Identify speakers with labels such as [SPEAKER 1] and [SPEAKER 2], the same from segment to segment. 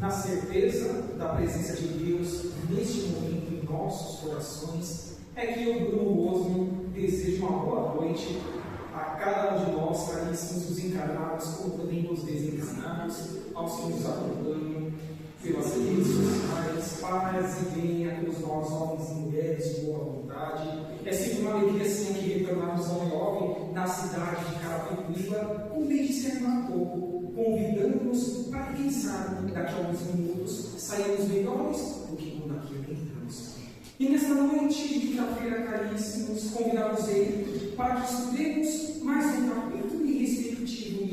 [SPEAKER 1] na certeza da presença de Deus neste momento em nossos corações, é que eu, Bruno Osmo, desejo uma boa noite a cada um de nós, caríssimos, os encarnados, como também os desencarnados, aos que nos acompanham pelas redes sociais. Paz e bem a todos nós, homens e mulheres de boa vontade. É sempre uma alegria, sim, aqui retornarmos ao jovem na cidade de Carapicuíba, como bem disse há pouco, convidando-nos para, quem sabe, daqui a alguns minutos, sairmos melhores do que quando aqui entramos. E nesta noite de quinta-feira, caríssimos, convidamos ele para que estudemos mais um capítulo e respectivo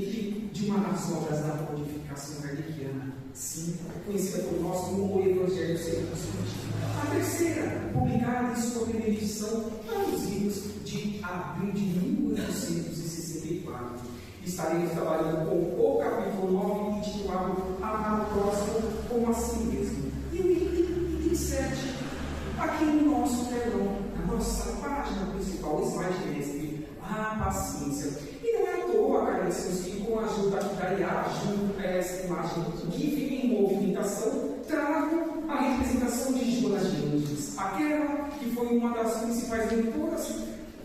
[SPEAKER 1] de uma das obras da codificação kardeciana, sim, conhecida por nós como o Evangelho segundo o Espiritismo. A terceira, publicada em sua primeira edição, nos livros de abril de 1864. Estaremos trabalhando com o capítulo 9, intitulado Amar o Próximo como a Si Mesmo. E o item 7, aqui no nosso telão, na nossa página principal, slide mestre, a paciência. E não é à toa, caríssimos, que com a ajuda da IA, junto a essa imagem que fica em movimentação, trago a representação de Joana de Ângeles, aquela que foi uma das principais mentoras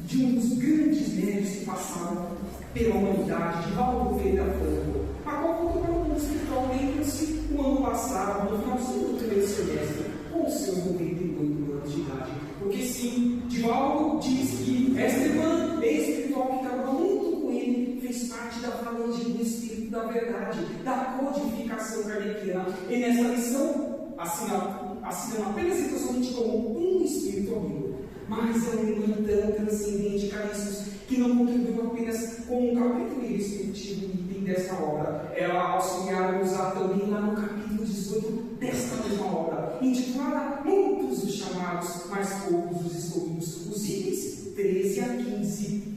[SPEAKER 1] de um dos grandes médios que passaram pela humanidade, de Valdo Ferreira Franco, a qual contou para o mundo espiritual lembra-se o ano passado, no finalzinho do primeiro semestre, com seus 98 anos de idade. Porque sim, Divaldo diz que esta irmã espiritual que trabalhou muito com ele fez parte da falange do Espírito da Verdade, da codificação kardeciana. E nessa lição, assinam apenas e somente como um Espírito amigo. Mas é uma irmã tão transcendente, caríssimos, que não contribuiu apenas com um capítulo espiritual item desta obra. Ela auxiliar-nos a também lá no capítulo 18 desta mesma obra, intitulada Muitos os chamados, mas poucos os escolhidos, os itens 13 a 15.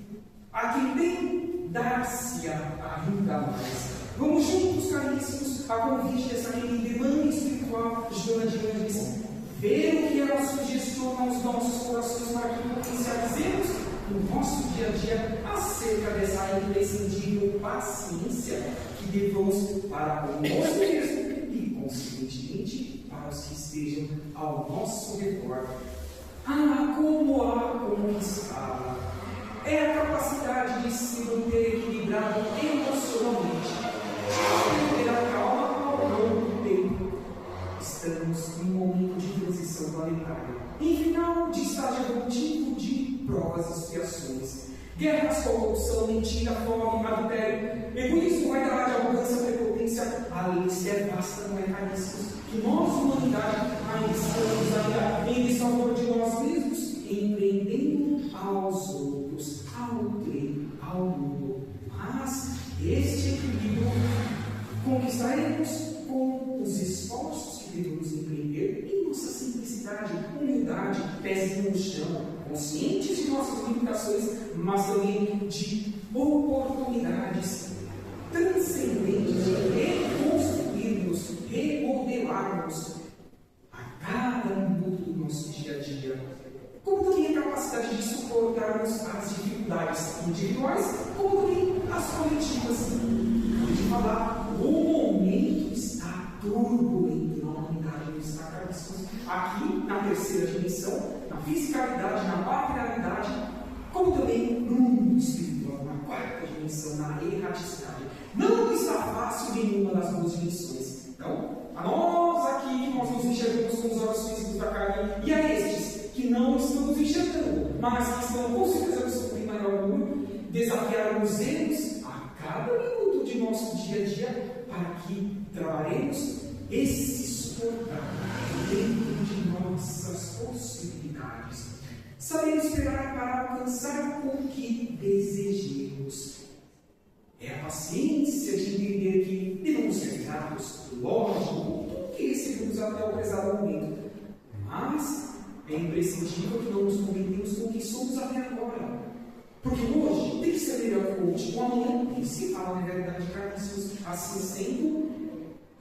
[SPEAKER 1] A quem tem, dar-se-á ainda mais. Vamos juntos, caríssimos, a convite dessa querida irmã espiritual, Joana de Ângeles, ver o que ela sugestiona aos nossos corações para que potencializemos no nosso dia a dia acerca dessa imprescindível paciência que devemos para conosco mesmo e, consequentemente, para os que estejam ao nosso redor. Como a conquistá-la é a capacidade de se manter equilibrado emocionalmente, ter a calma ao longo do tempo. Estamos em um momento de transição planetária, em final de estágio evolutivo de provas e expiações. Guerras, corrupção, mentira, fome, adultério, egoísmo, vaidade, arrogância, prepotência, a lista é vasta, não é, caríssimos? Que nós, humanidade, ainda estamos em salvador de nós mesmos, empreendendo aos outros, ao treino, ao mundo. Mas este equilíbrio conquistaremos com os esforços que devemos empreender em nossa simplicidade, humildade, pés no chão, conscientes de nossas limitações, mas também de oportunidades transcendentes de reconstruirmos, remodelarmos a cada minuto do nosso dia a dia. Como também a capacidade de suportarmos as dificuldades individuais, como também as coletivas. De falar, o momento está turbulento na humanidade, não está, caríssimos? Aqui, na terceira dimensão, na fisicalidade, na materialidade, como também no mundo espiritual, na quarta dimensão, na erraticidade. Não está fácil nenhuma das duas dimensões. Então, a nós aqui, que nós nos enxergamos com os olhos físicos da carne, e a estes que não estamos enxergando, mas que estão com certeza absoluta em maior número, desafiarmos-nos a cada minuto de nosso dia a dia para que trabalhemos esse suportar dentro de nossas possibilidades. Saber esperar para alcançar o que desejemos. É a paciência de entender que devemos ser gratos, lógico, que recebemos até o prezado momento. Mas é imprescindível que não nos contentemos com o que somos até agora. Porque hoje tem que ser melhor que o último, amanhã tem que se falar na realidade, caríssimos. Assim sendo,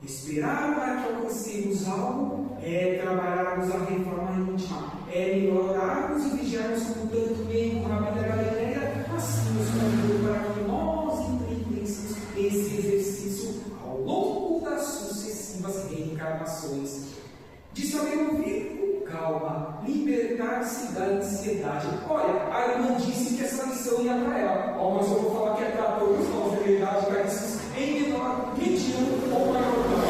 [SPEAKER 1] esperar para que alcancemos algo é trabalharmos a reforma íntima, é melhorarmos e vigiarmos com tanto bem como a vida galileia, assim nos convidando para que nós empreendêssemos esse exercício ao longo das sucessivas reencarnações. encarnações, de saber ouvir com calma, libertar-se da ansiedade. Olha, a irmã disse que essa lição ia para ela. Mas eu vou falar que é para todos nós, na verdade, caríssimos, em menor, mediano ou maior grau.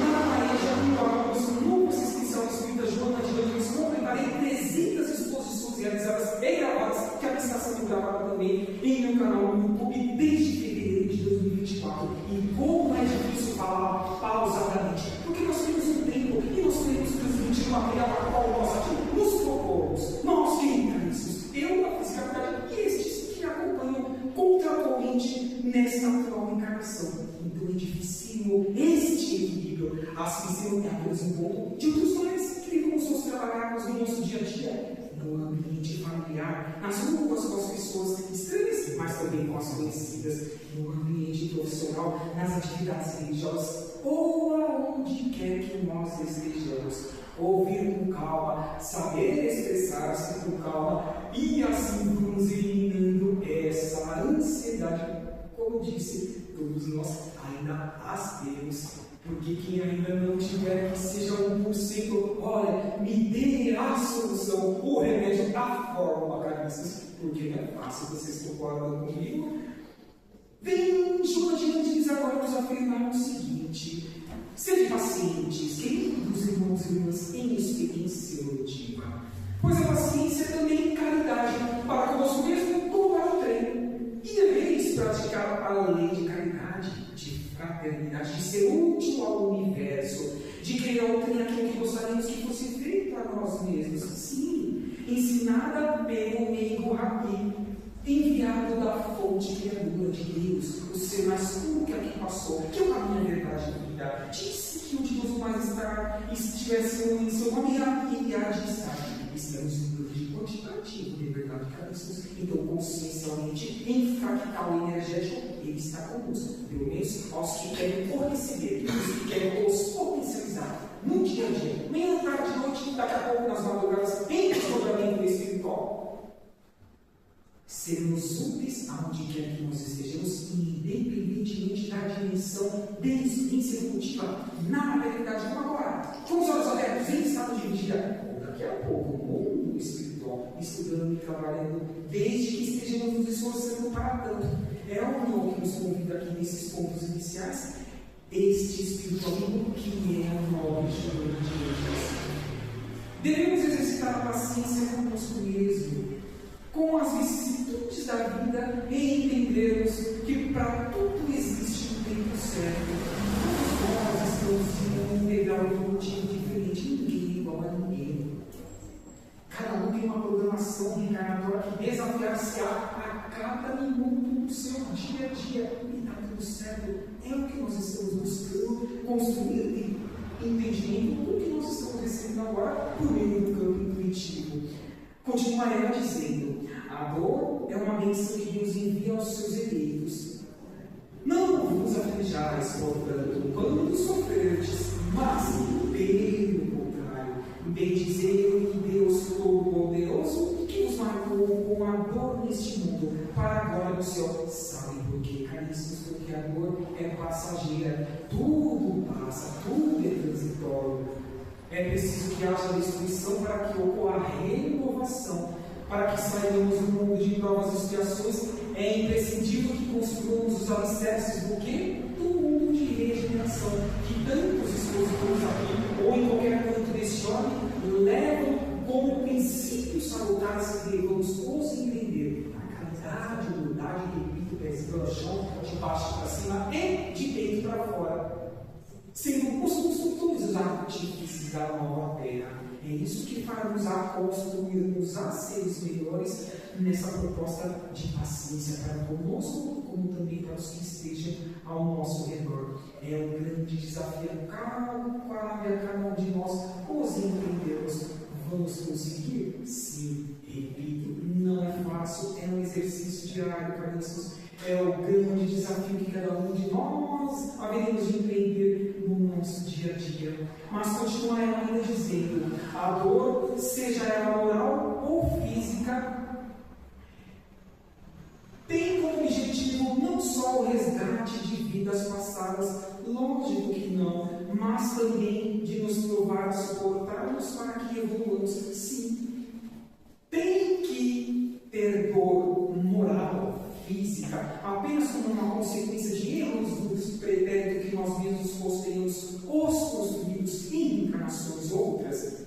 [SPEAKER 1] Na Igreja União, no Assistência Espírita Joana de Deus, completarei 300 exposições realizadas e gravadas, que está sendo gravada também em meu canal no YouTube desde fevereiro de 2024. E como é difícil falar pausadamente, porque nós temos um tempo e nós temos transmitir material a qual nós aqui nos propomos. Nós que caríssimos, eu da fisicalidade e estes que acompanham contratualmente nesta atual encarnação. Então é difícil este equilíbrio, assim sendo que apenas um pouco de outros mais que vamos nos trabalharmos no nosso dia a dia, no ambiente familiar, nas ruas com as pessoas estranhas, mas também com as conhecidas, no ambiente profissional, nas atividades religiosas, ou aonde quer que nós estejamos. Ouvir com calma, saber expressar-se com calma, e assim vamos eliminando essa ansiedade. Como disse, todos nós ainda as temos, porque quem ainda não tiver, que seja 1%, olha, me dê a solução, o remédio da fórmula, caríssimos, porque não é fácil, vocês concordam comigo? Vem Joana de Andes agora nos afirmar o seguinte: sede pacientes, queridos irmãos e irmãs, em experiência evolutiva, pois a paciência é também caridade para conosco mesmo como para o treino. E deveis praticar a lei de caridade, de fraternidade, de ser útil ao universo, de querer obter aquilo que gostaríamos que fosse feito para nós mesmos. Sim, ensinada pelo meigo Rabi, enviado da fonte criadora de Deus, o ser mais puro que aqui passou, que é o caminho, a verdade e a vida. Disse que o de Deus mais estar, e se tivesse em seu nome, iria de estar. Estamos em um de quantitativo, de verdade, caríssimos. Então, consciencialmente, em fractal energético, ele está conosco. Pelo menos aos que querem o receber, os que querem os potencializar. No dia a dia, meia tarde, noite, daqui a pouco nas madrugadas, em desdobramento espiritual. Sermos úteis aonde quer que nós estejamos, independentemente da dimensão de experiência evolutiva, na realidade, como agora, com os olhos abertos, em estado de vigia, ou daqui a pouco, no mundo espiritual, estudando e trabalhando, desde que estejamos nos esforçando para tanto. É o não que nos convida aqui nesses pontos iniciais, este espiritualismo que é o nobre Joana de Andes. Devemos exercitar a paciência conosco mesmo, com as vicissitudes da vida, e entendermos que para tudo existe um tempo certo. Todos nós estamos em um degrau evolutivo diferente, ninguém é igual a ninguém. Cada um tem uma programação reencarnatória que desafiar-se-á a cada minuto do seu dia a dia, e está tudo certo. É o que nós estamos buscando construir entendimento do que nós estamos recebendo agora por meio do campo intuitivo. Continua ela dizendo: a dor é uma bênção que Deus envia aos seus eleitos. Não vos aflijais, portanto, quando sofrerdes, mas, pelo contrário, bendizei que Deus Todo-Poderoso, que nos marcou com a dor neste mundo, para a glória do céu. Sabem por quê, caríssimos? Porque a dor é passageira, tudo passa, tudo é transitório. É preciso que haja destruição para que ocorra a renovação, para que saiamos do mundo de provas e expiações. É imprescindível que construamos os alicerces do quê? Do mundo de regeneração, que tantos expositores aqui, ou em qualquer canto deste ordem, levam como princípios salutares que devemos compreender. A caridade, a humildade, repito, pés pelo chão, de baixo para cima e de dentro para fora, sendo os construtores dos artífices da nova terra. É isso que fará-nos a construirmos a seres melhores nessa proposta de paciência para conosco, como também para os que estejam ao nosso redor. É um grande desafio cada um de nós os entendermos. Vamos conseguir? Sim, repito, não é fácil, é um exercício diário, caríssimos. É o grande desafio que cada um de nós haveremos de empreender no nosso dia a dia. Mas continua ela ainda dizendo: a dor, seja ela moral ou física, tem como objetivo não só o resgate de vidas passadas, lógico que não, sonhos, os construídos em encarnações outras,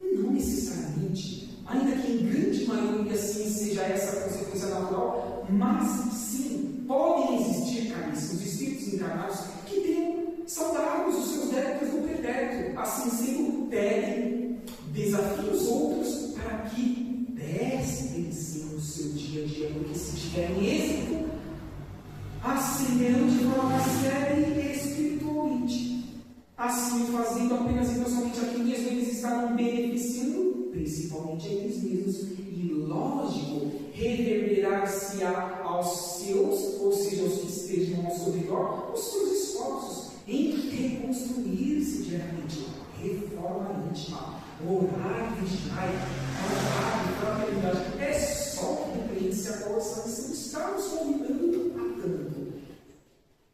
[SPEAKER 1] não necessariamente, ainda que em grande maioria sim seja essa a consequência natural, mas sim podem existir, caríssimos, espíritos encarnados que tenham saudados os seus débitos do pretérito, assim sendo, pedem desafios outros para que prestem sim o seu dia a dia, porque se tiverem êxito, ascenderão de forma séria e espiritualmente. Assim, fazendo apenas e somente aqui mesmo, eles estarão beneficiando, principalmente a eles mesmos, e lógico, reverberar-se-á aos seus, ou seja, aos que estejam ao seu redor, os seus esforços em reconstruir-se diariamente, reforma íntima, orar, vigiar, orar, fraternidade. É só referência a qual essa missão está nos convidando a tanto.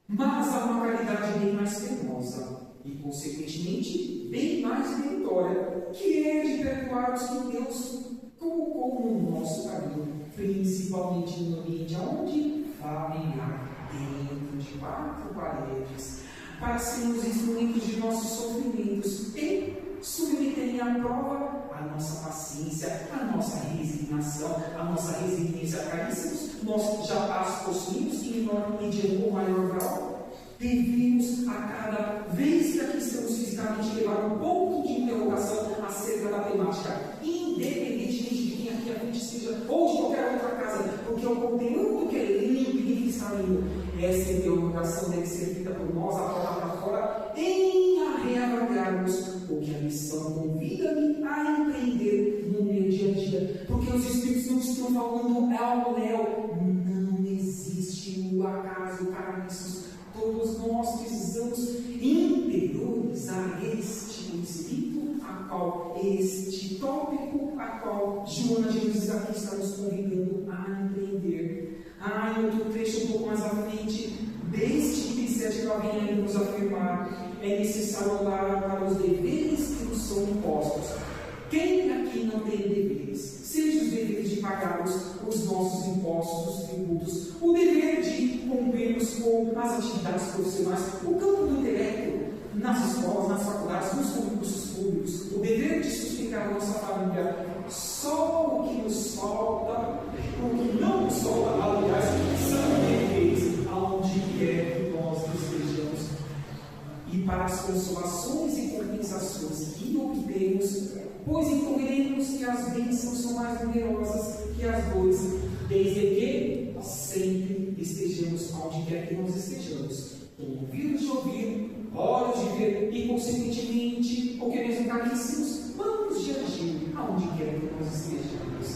[SPEAKER 1] Mas há uma caridade bem mais penosa e, consequentemente, bem mais meritória, que é de perdoar os que Deus colocou no nosso caminho, principalmente no ambiente onde familiar, dentro de 4 paredes, para sermos instrumentos de nossos sofrimentos e submeterem à prova a nossa paciência, a nossa resignação, a nossa resiliência. Caríssimos, nós já as possuímos em menor medida ou maior grau. Devemos, a cada vez que aqui estamos fisicamente, levar um ponto de interrogação acerca da temática, independentemente de quem aqui à frente esteja, ou de qualquer outra casa, porque o conteúdo que é limpo e que está lindo, essa interrogação deve ser feita por nós, a porta para fora, em reavaliarmos o que a missão convida-me a empreender no meu dia a dia, porque os Espíritos não estão falando ao léu, não existe o acaso, caríssimos. Todos nós precisamos interiorizar este espírito, a qual este tópico, a qual Joana de Jesus aqui está nos convidando a empreender. Em outro trecho um pouco mais à frente, deste item 7 ela vem ainda nos afirmar: é necessário olhar para os deveres que nos são impostos. Quem aqui não tem deveres? Seja os deveres de pagarmos os nossos impostos, os tributos, o dever de cumprirmos com as atividades profissionais, o campo do intelecto, nas escolas, nas faculdades, nos concursos públicos, o dever de sustentar a nossa família. Só o que nos falta, o que não nos falta, aliás, são deveres aonde quer que nós estejamos. E para as consolações e compensações que obtemos, pois entenderemos que as bênçãos são mais numerosas que as dores, desde que sempre estejamos onde quer que nós estejamos, com ouvidos de ouvir, olhos de ver e, consequentemente, o que mesmo caríssimos, mãos de agir aonde quer que nós estejamos.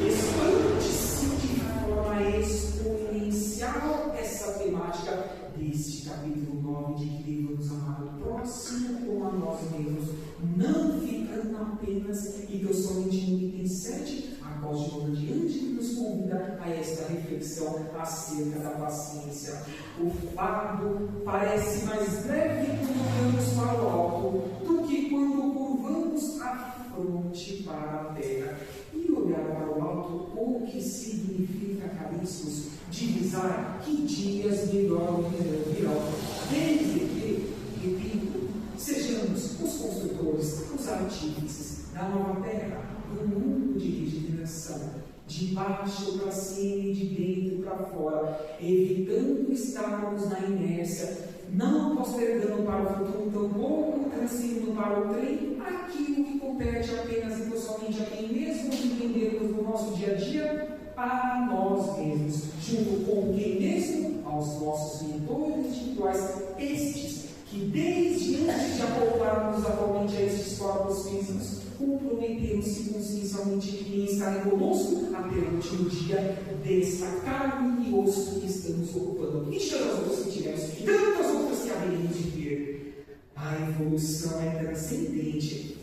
[SPEAKER 1] Expande-se de forma exponencial essa temática deste capítulo 9, de que devemos amar o próximo como a nós mesmos, não ficando apenas e tão somente no item 7, a qual Joana de Ângeles nos convida a esta reflexão acerca da paciência. O fardo parece mais leve quando olhamos para o alto do que quando curvamos a fronte para a terra. E olhar para o alto, o que significa, caríssimos, divisar que dias melhor virão, desde que, repito, sejamos os construtores, os artífices da nova terra, do mundo de regeneração, de baixo para cima e de dentro para fora, evitando estarmos na inércia, não postergando para o futuro, tampouco transferindo para o trem aquilo que compete apenas e somente a quem mesmo entendermos no nosso dia a dia, a nós mesmos, junto com quem mesmo, aos nossos mentores espirituais, estes que desde antes de acoplarmos atualmente a estes corpos físicos, comprometeram-se consciencialmente em estarem conosco até o último dia desta carne e osso que estamos ocupando. E tantas outras que tivemos, e tantas outras que haveremos de ver. A evolução é transcendente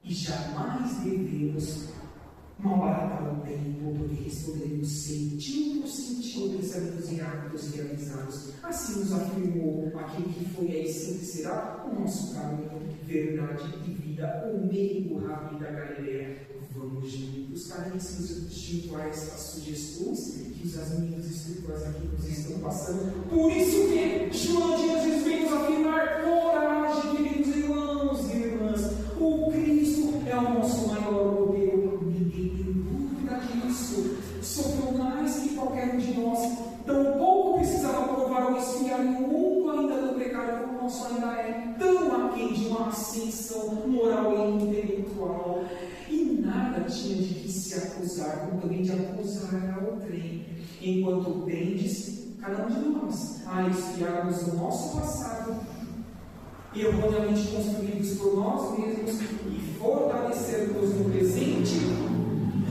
[SPEAKER 1] e jamais devemos malbaratar o tempo, porque responderemos centímetro por centímetro pensamentos e atos realizados. Assim nos afirmou aquilo que foi e sempre será o nosso caminho, verdade e vida, o meio rápido da Galileia. Vamos juntos, caríssimos espirituais, as sugestões que os amigos espirituais aqui nos estão passando. Por isso que Joana de Jesus vem nos afirmar acusar, como também de acusar a outrem, enquanto tendes, cada um de nós, a espiarmos o nosso passado, erroneamente construídos por nós mesmos, e fortalecermos no presente,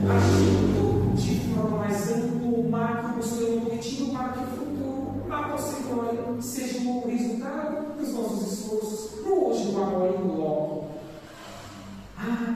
[SPEAKER 1] agindo de forma mais ampla o macro, buscando o objetivo para que o futuro, a posteriori, seja o resultado dos nossos esforços, no hoje, no agora e no logo.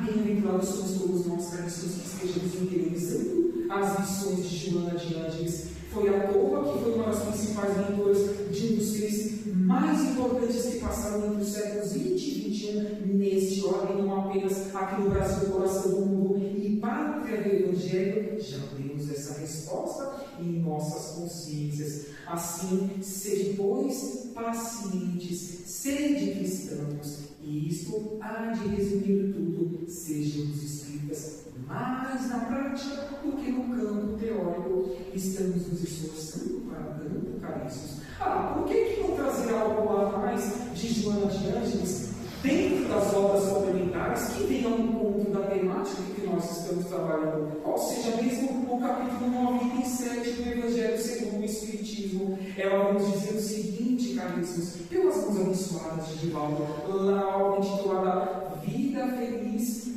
[SPEAKER 1] Bem-aventurados somos todos nós, caríssimos, que estejamos interiorizando as lições de Joana de Ângeles. Foi à toa que foi uma das principais leituras de um dos seres mais importantes que passaram entre os séculos 20 e 21 neste ordem, não apenas aqui no Brasil, coração do mundo e pátria do Evangelho. Já temos essa resposta em nossas consciências. Assim, sejam, pois, pacientes, sede cristãos, e isto há de resumir tudo, sejam os espíritas mais na prática do que no campo teórico. Estamos nos esforçando para tanto, caríssimos. Por que não trazer algo lá mais de Joana de Ângeles dentro das obras complementares que venham ao encontro da temática que nós estamos trabalhando? Ou seja, mesmo o capítulo 97 do Evangelho segundo o Espiritismo, ela vai nos dizer o seguinte, caríssimos, pelas mãos abençoadas de Divaldo, lá na obra intitulada Vida Feliz,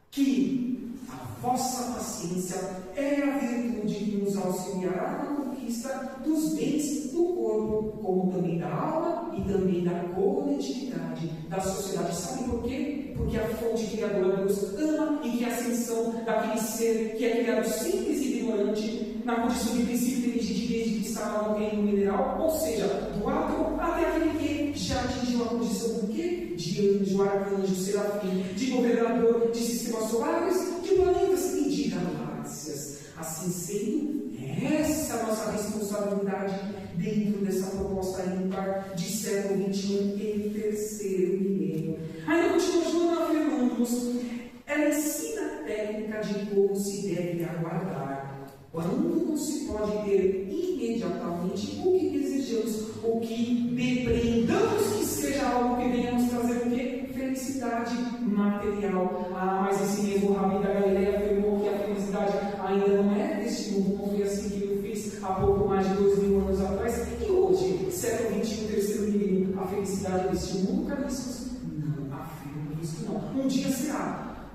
[SPEAKER 1] que a vossa paciência é a virtude que nos auxiliará na conquista dos bens do corpo, como também da alma e também da coletividade, da sociedade. Sabe por quê? Porque a fonte criadora Deus ama e que a ascensão daquele ser que é criado simples e ignorante, na condição de princípio inteligente desde que está no reino mineral, ou seja, do átomo até aquele que já atingiu a condição do quê? De anjo, arcanjo, serafim, de governador de sistemas solares, de planetas e de galáxias. Assim sendo, essa é a nossa responsabilidade dentro dessa proposta ímpar de século XXI e terceiro milênio. Ainda continua Joana afirmando-nos, ela ensina a técnica de como se deve aguardar, quando não se pode ter imediatamente o que desejamos, o que depreendamos que seja algo que venha nos trazer o quê? Felicidade material. Mas esse mesmo Rabi da Galileia afirmou que a felicidade ainda não é deste mundo, como foi assim que eu fiz há pouco mais de 2000 anos atrás. E hoje, século XXI, terceiro milênio, a felicidade deste mundo, caríssimos? Não afirmo isso, não. Um dia será.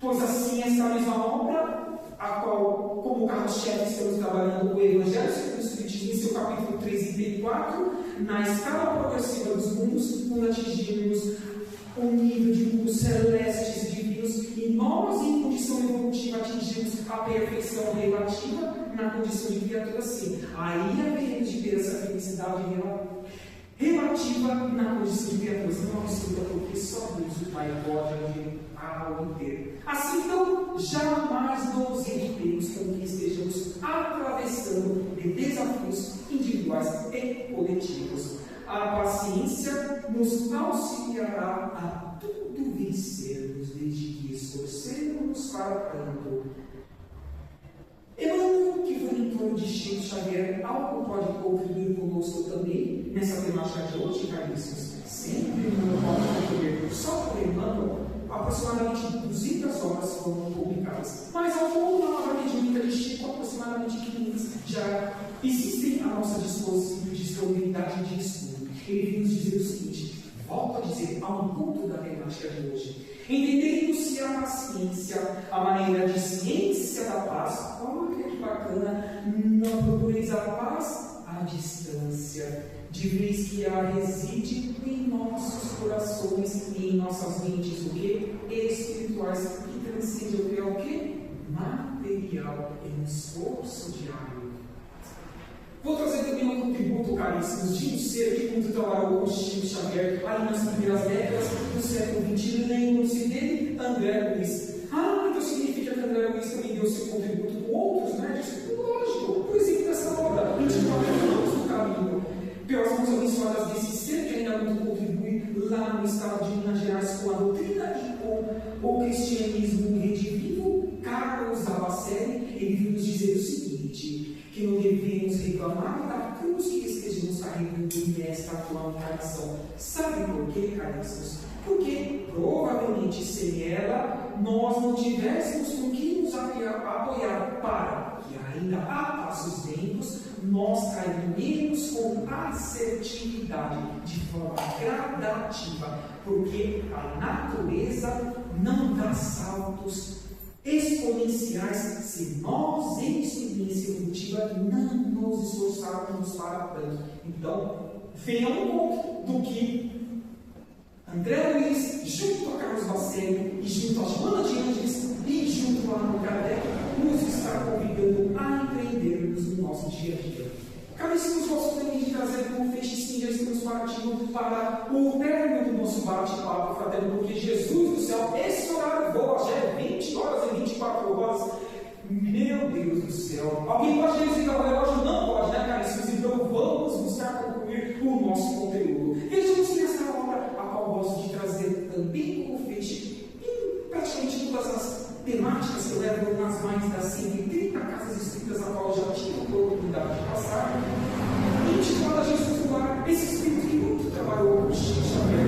[SPEAKER 1] Pois assim, esta mesma obra, a qual, como carro-chefe, estamos trabalhando o Evangelho segundo o Espiritismo, em seu capítulo 3 e 34, na escala progressiva dos mundos, quando atingirmos um nível de mundos celestes divinos, e nós, em condição evolutiva, atingimos a perfeição relativa na condição de criatura, sim. Aí haveremos de ter essa felicidade relativa na condição de criaturas, não absoluta, porque só Deus, o Pai, pode ter. Assim, então, jamais nos irritemos com que estejamos atravessando de desafios individuais e coletivos. A paciência nos auxiliará a tudo vencermos, desde que esforcemos para tanto. Emmanuel, que foi em torno de Chico Xavier, algo pode contribuir conosco também nessa temática de hoje, caríssimos. Sempre Emmanuel pode contribuir. Só por Emmanuel, aproximadamente 200 obras foram publicadas. Mas ao longo da obra mediúnica de Chico, aproximadamente 500 já existem à nossa disposição de disponibilidade de estudo. Ele vem nos dizer o seguinte, volto a dizer, ao encontro da temática de hoje. Entendendo-se a paciência, a maneira de ciência da paz, olha que bacana, não procureis a paz à distância, de vez que ela reside em nossos corações e em nossas mentes, o que? Espirituais, que transcende o que é o que? Material, em um esforço diário. Vou trazer também um contributo, caríssimos, de um ser que quando trabalhou com Chico Xavier, ali nas primeiras décadas do século XX, lembram-se dele, André Luiz. Então significa que André Luiz também deu seu contributo com outros médicos? Lógico, por exemplo, dessa obra, 29 anos do caminho. Pelas mãos abençoadas desse ser que ainda muito contribui lá no estado de Minas Gerais com a doutrina e com o cristianismo redivivo, Carlos Abacelli, ele veio nos dizer o seguinte, que não devemos reclamar da cruz que estejamos carregando nesta atual encarnação. Sabe por quê, caríssimos? Porque provavelmente sem ela nós não tivéssemos com que nos apoiar para que ainda a passos lentos nós caminhemos com assertividade, de forma gradativa, porque a natureza não dá saltos exponenciais se nós, em experiência evolutiva, não nos esforçarmos para tanto. Então, venha ao ponto do que André Luiz, junto a Carlos Bacelli, e junto a Joana de Angelis, e junto a Ana Kardec, nos está convidando a empreendermos no nosso dia a dia. Caríssimos, gosto também de trazer como fechezinho, já estamos partindo para o término do nosso bate-papo fraterno, porque Jesus do céu, esse horário voa, já é 20 horas e 24 horas. Meu Deus do céu! Alguém pode desligar o relógio? Não pode, né, caríssimos? Então vamos buscar concluir o nosso conteúdo. Vejamos que nessa obra, a qual gosto de trazer também como feche, em praticamente todas as temáticas que eu levo nas mais das 130 casas escritas, a qual eu já tive a oportunidade de passar, intitulada Jesus do Lar, esse espírito que muito trabalhou com Chico Xavier,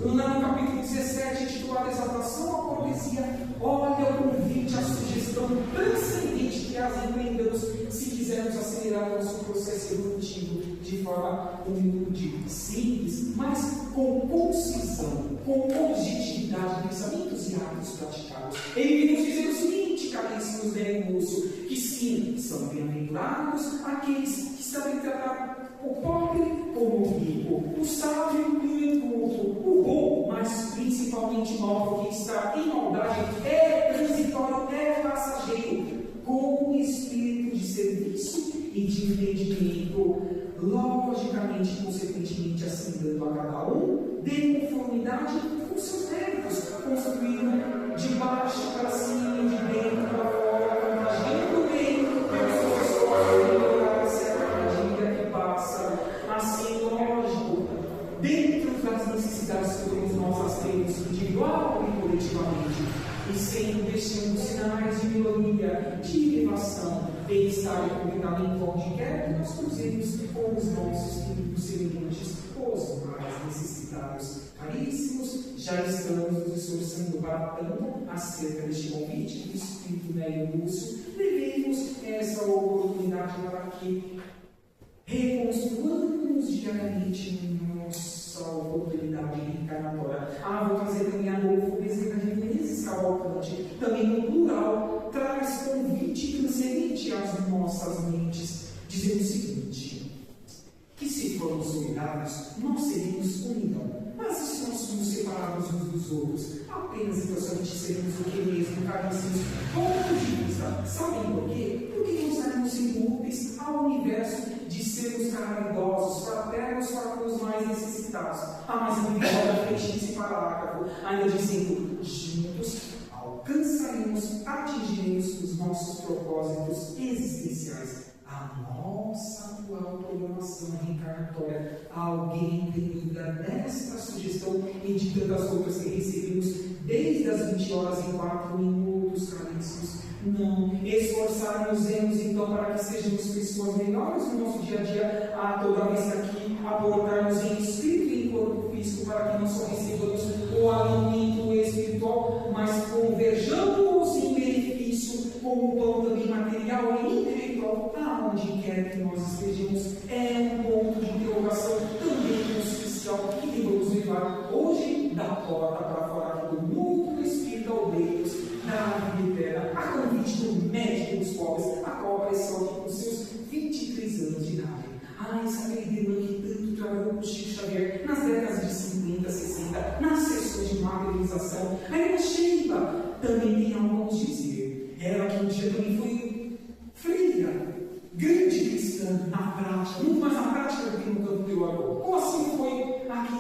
[SPEAKER 1] no capítulo 17, intitulado Exaltação à Poesia, olha o convite, a sugestão transcendente que as empreendamos se quisermos acelerar o nosso processo evolutivo de forma humilde, simples, mas com concisão, com objetividade, pensamentos e atos praticados. Ele vem nos dizer o seguinte, caríssimos Lúcio, que sim, são bem-aventurados aqueles que sabem tratar o pobre como o rico, o sábio e o inculto, o bom, mas principalmente o mal, que está em maldade, é transitório, é passageiro, com o espírito de serviço e de entendimento, logicamente, consequentemente, assim dando a cada um, de conformidade com seus méritos, construindo de baixo para cima, de dentro para fora, contagiando bem, pelos seus melhorar certa armadilha que passa, assim, lógico, dentro das necessidades que todos nós as temos, individual e coletivamente, e sempre deixando sinais de melhoria, de elevação, bem-estar e comportamento onde quer que nós cruzemos com os nossos queridos semelhantes, os mais necessitados. Caríssimos, já estamos nos esforçando bastante acerca deste convite do Espírito Nélio Lúcio. Levemos essa oportunidade para que reconstruamos diariamente nossa oportunidade reencarnatória. Vou trazer também a novo Bezerra de Menezes Cavalcante, também no plural, traz convite transcendente às nossas mentes, dizendo o seguinte: que se formos unidos, nós seremos unidão. Mas se nós somos separados uns dos outros, apenas então somente seremos o que mesmo, caríssimos, pontos de vista. Sabem por quê? Porque nós estaremos imóveis ao universo de sermos caridosos, fraternos para com os mais necessitados. Mas não pode à frente desse parágrafo, ainda dizendo: juntos alcançaremos, atingiremos os nossos propósitos existenciais. A nossa atual programação reencarnatória. Alguém tem dúvida desta sugestão e de tantas outras que recebemos desde as 20 horas e 4 minutos, caríssimos? Não. Esforçarmos-nos então para que sejamos pessoas melhores no nosso dia a dia, toda vez que aqui aportarmos em espírito e em corpo físico, para que não só recebamos o alimento espiritual, mas converjamos em benefício com o pão também material e intelectual, aonde quer que nós estejamos. É um ponto de interrogação também consciencial que devemos levar hoje da porta para fora do mundo do espírito ao Deus da vida eterna, a convite do médico dos pobres, a qual apareceu aqui com seus 23 anos de idade. Essa irmã que tanto trabalhou com Chico Xavier nas décadas de 50, 60, nas sessões de materialização. A irmã Sheila também tem algo a nos dizer. Ela que um dia também foi freira, grande cristã na prática, muito mais na prática do que no campo teórico. Como assim foi aqui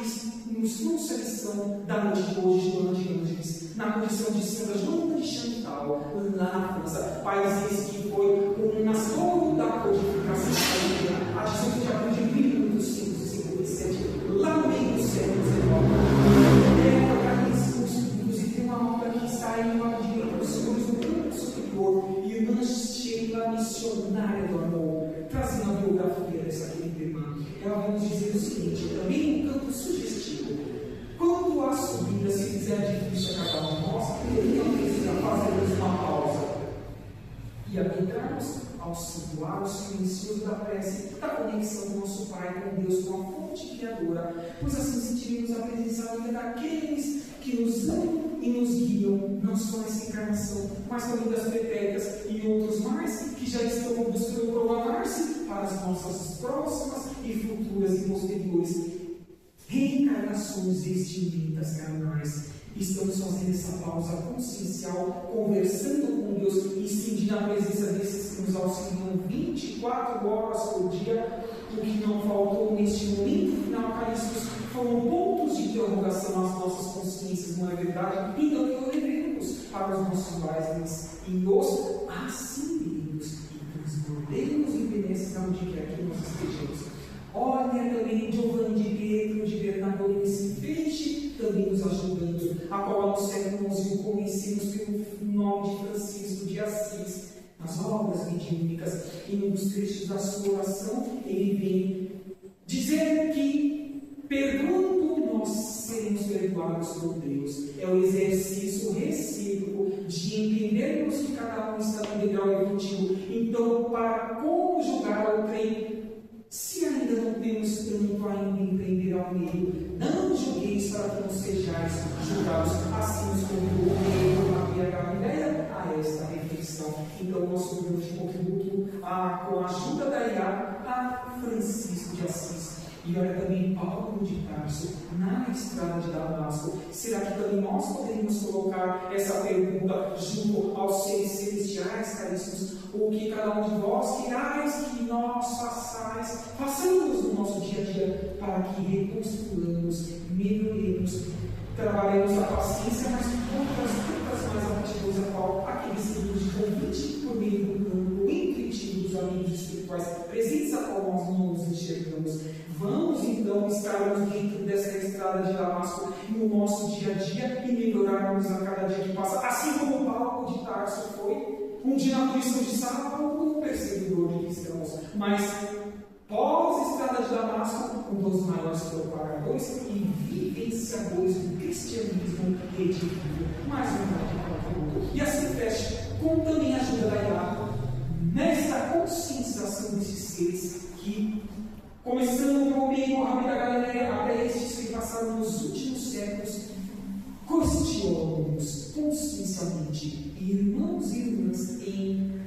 [SPEAKER 1] nos seleção da noite de hoje, Joana de Angelis, na condição de Santa Joana de Chantal, lá na França, país esse que foi um nascimento da codificação a 18 de abril de 1557, lá no meio do século XIX. Inclusive tem uma obra que está aí à direita dos senhores do campo superior, Irmã Sheila, missionária do amor, trazendo a biografia dessa querida irmã. Ela vamos dizer o seguinte, também um campo sugestivo. Quando a subida se fizer difícil a cada um de nós, então precisa fazermos uma pausa e adentrarmos ao santuário silencioso da prece, da conexão com nosso Pai, com Deus, com a fonte criadora, pois assim sentiremos a presença amiga daqueles que nos amam e nos guiam, não só nessa encarnação, mas também das pretéritas e outros mais que já estão buscando programar-se para as nossas próximas e futuras e posteriores reencarnações extintas carnais. Estamos fazendo essa pausa consciencial, conversando com Deus e sentindo a presença desses que nos auxiliam 24 horas por dia. O que não faltou neste momento final, caríssimos, foram pontos de interrogação às nossas consciências, não é verdade? Então, que olhemos para os nossos pais e os assimilemos e transbordemos em benesses aonde quer que nós estejamos. Olha também Giovanni de Pietro, de Bernardone Silvestre, também nos ajudando, a qual no século XI o conhecemos pelo nome de Francisco de Assis. Nas obras mediúnicas e num dos trechos da sua oração, ele vem dizer que, perdoando, nós seremos perdoados por Deus. É o exercício recíproco de entendermos que cada um está no degrau evolutivo. Então, para como julgar o trem, se ainda não temos tanto ainda empreender ao meio, não julgueis para que não sejais julgados, assim nos convidou o rei Maria Galileia a esta reflexão. Então, nosso grande contributo com a ajuda da IA a Francisco de Assis. E olha também Paulo de Tarso, na estrada de Damasco. Será que também nós poderíamos colocar essa pergunta junto aos seres celestiais, caríssimos? O que cada um de vós querais que nós façamos no nosso dia a dia para que reconstruamos, melhoremos, trabalhemos a paciência, mas tantas mais aptidões a qual aqueles seguidores de convite por meio do campo intuitivo dos amigos espirituais presentes a qual nós não nos enxergamos. Vamos então estarmos dentro dessa estrada de Damasco no nosso dia a dia e melhorarmos a cada dia que passa, assim como Paulo de Tarso foi, um dia na condição de salvo, um perseguidor de cristãos, mas pós-estrada de Damasco, um dos maiores propagadores e vivenciadores do cristianismo redivivo. Mais um contributo. E assim fecha, com também a ajuda da IA, nesta conscientização desses seres que, começando por meio Maria da Galileia, até estes que passaram nos últimos séculos, questionamos consciencialmente, irmãos e irmãs em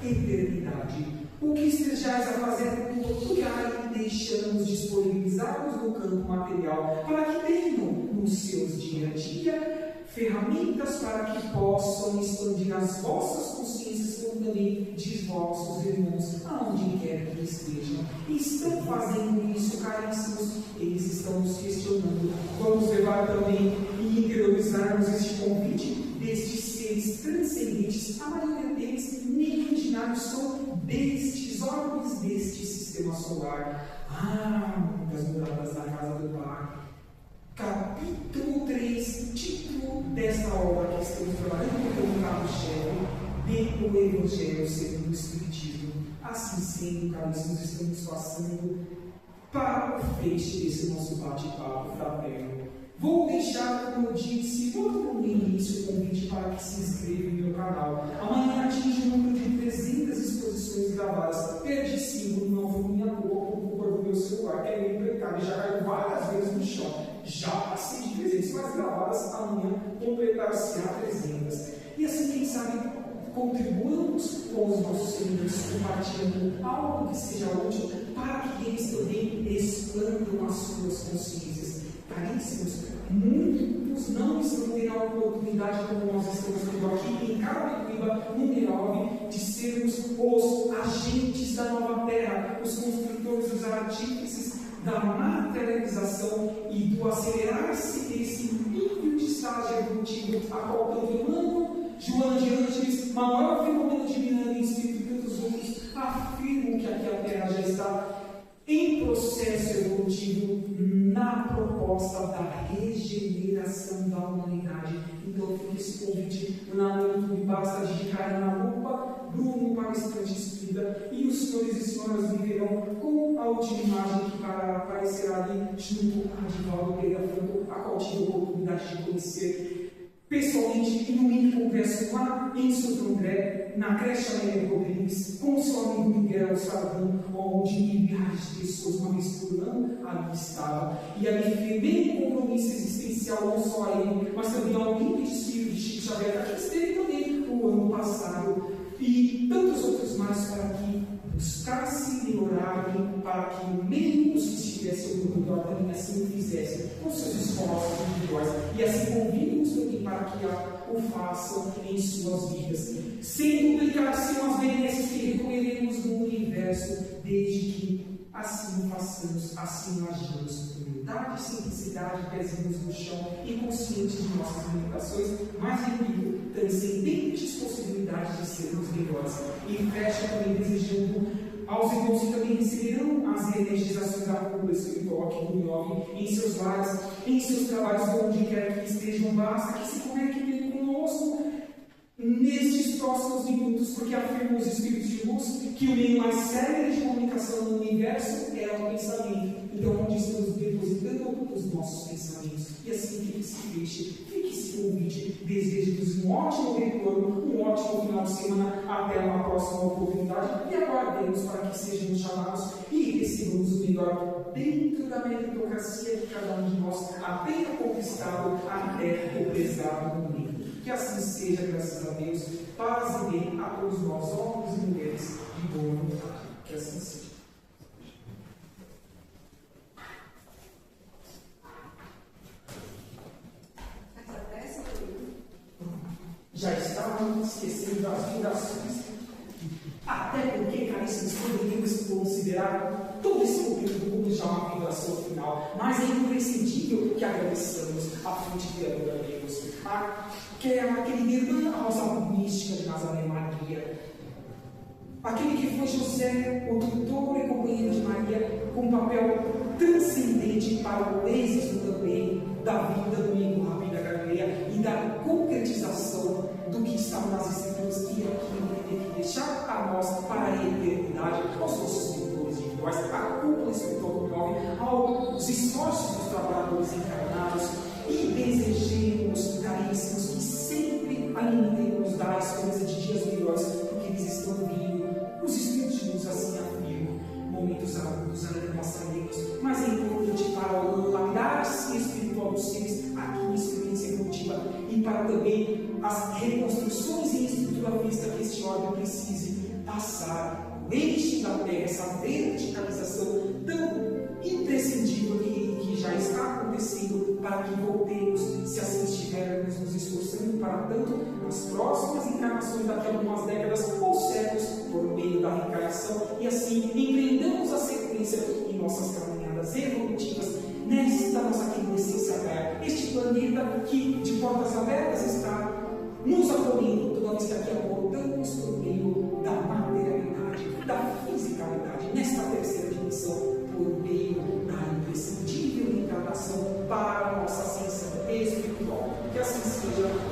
[SPEAKER 1] eternidade, o que estejais a fazer procurar e deixamos disponibilizados no campo material, para que tenham nos seus dia a dia ferramentas para que possam expandir as vossas consciências como também de vossos irmãos, aonde quer que estejam. E estão fazendo isso, caríssimos, eles estão nos questionando. Vamos levar também e interiorizarmos este convite destes seres transcendentes. A maioria deles nem originários são destes órgãos deste sistema solar. Muitas moradas na casa do Pai. Capítulo 3, título desta obra que estamos trabalhando com o carro-chefe do Evangelho segundo o Espiritismo. Assim sendo, caríssimos, estamos passando para o fecho desse nosso bate-papo fraterno. Vou deixar, como eu disse, logo no início, o convite para que se inscreva no meu canal. Amanhã atinge o número de 300 exposições gravadas. Perdi 5, não foi minha culpa, por culpa do meu celular, que é meio precário, já caiu várias vezes no chão. Já passei de 300, mas gravadas amanhã completar-se a 300. E assim, quem sabe, contribuamos com os nossos seguidores, compartilhando algo que seja útil para que eles também expandam as suas consciências. Caríssimos, muitos não estão tendo a oportunidade, como nós estamos tendo aqui em Carapicuíba, no Mirove, de sermos os agentes da nova terra, os construtores, os artífices da materialização e do acelerar-se desse nível de estágio evolutivo, a qual tanto Emmanuel, Joana de Ângeles, Manuel Filomeno de Miranda e Espírito e tantos outros afirmam que aqui a Terra já está em processo evolutivo na proposta da regeneração da humanidade. Então fica esse convite lá no YouTube, basta digitar na lupa Bruno, palestrante espírita, e os senhores e senhoras viverão com a última imagem que aparecerá ali junto a Divaldo Pereira Franco, a qual tive a oportunidade de conhecer pessoalmente e no mini congresso lá em Santo André, na creche Amélia Rodrigues, com o seu amigo Miguel Sardim, onde milhares de pessoas, uma vez por ano, ali estavam. E ali firmei um compromisso existencial, não só a ele, mas também ao límite de Chico Xavier, que esteve também o ano passado, e tantos outros mais, para que buscasse melhorarem, para que o meio que estivesse ao redor também assim o fizesse, com seus esforços individuais, e assim convidamos também para que o façam em suas vidas. Sem duplicar são as benesses que recolheremos no universo, desde que assim façamos, assim agimos com humildade, simplicidade, pezinhos no chão e conscientes de nossas limitações, mas repito, transcendentes possibilidades de sermos melhores. E fecha também desejando aos irmãos que também receberão as energizações da cúpula espiritual aqui do Nove, em seus lares, em seus trabalhos, onde quer que estejam, basta que se conectem conosco nestes próximos minutos, porque afirmam os Espíritos de Luz que o meio mais sério de comunicação no universo é o pensamento. Então, onde estamos depositando os nossos pensamentos. E assim fique se feche, fique se convite, desejo-vos um ótimo retorno, um ótimo final de semana, até uma próxima oportunidade, e aguardemos para que sejamos chamados e recebamos o melhor dentro da meritocracia que cada um de nós tenha conquistado até o prezado momento. Que assim seja, graças a Deus, paz e bem a todos nós, homens e mulheres de boa vontade. Que assim seja. Já estavam esquecendo das vibrações. Até porque, caríssimos, poderíamos considerar todo esse período como já uma vibração final, mas é imprescindível que agradeçamos a fonte criadora de Deus, que é aquele irmã rosa mística de Nazaré Maria, aquele que foi José, o tutor e companheiro de Maria, com um papel transcendente para o êxito também da vida do Miguel Rabi da Galileia e da concretização do que está nas Escrituras, que é aquilo que tem que deixar a nós para a eternidade, aos nossos mentores individuais, à cúpula espiritual do Nove, aos esforços dos trabalhadores encarnados, e desejemos, caríssimos, que sempre alimentemos da esperança de dias melhores, porque eles estão vindo. Os Espíritos de Luz assim afirmam, momentos agudos ainda passaremos, mas é importante para o lapidar-se espiritual dos seres aqui em experiência evolutiva e para também as reconstruções em estrutura física que este órgão precise passar o eixo da Terra, essa verticalização tão imprescindível que já está acontecendo, para que voltemos, se assim estivermos nos esforçando para tanto nas próximas encarnações daqui a algumas décadas ou séculos, por meio da reencarnação, e assim empreendamos a sequência em nossas caminhadas evolutivas nesta nossa querida essência Terra, este planeta que de portas abertas está nos acolhendo toda vez que aqui abordamos por meio da materialidade, da fisicalidade, nesta terceira dimensão, por meio da imprescindível encarnação para a nossa ascensão espiritual. Que assim seja.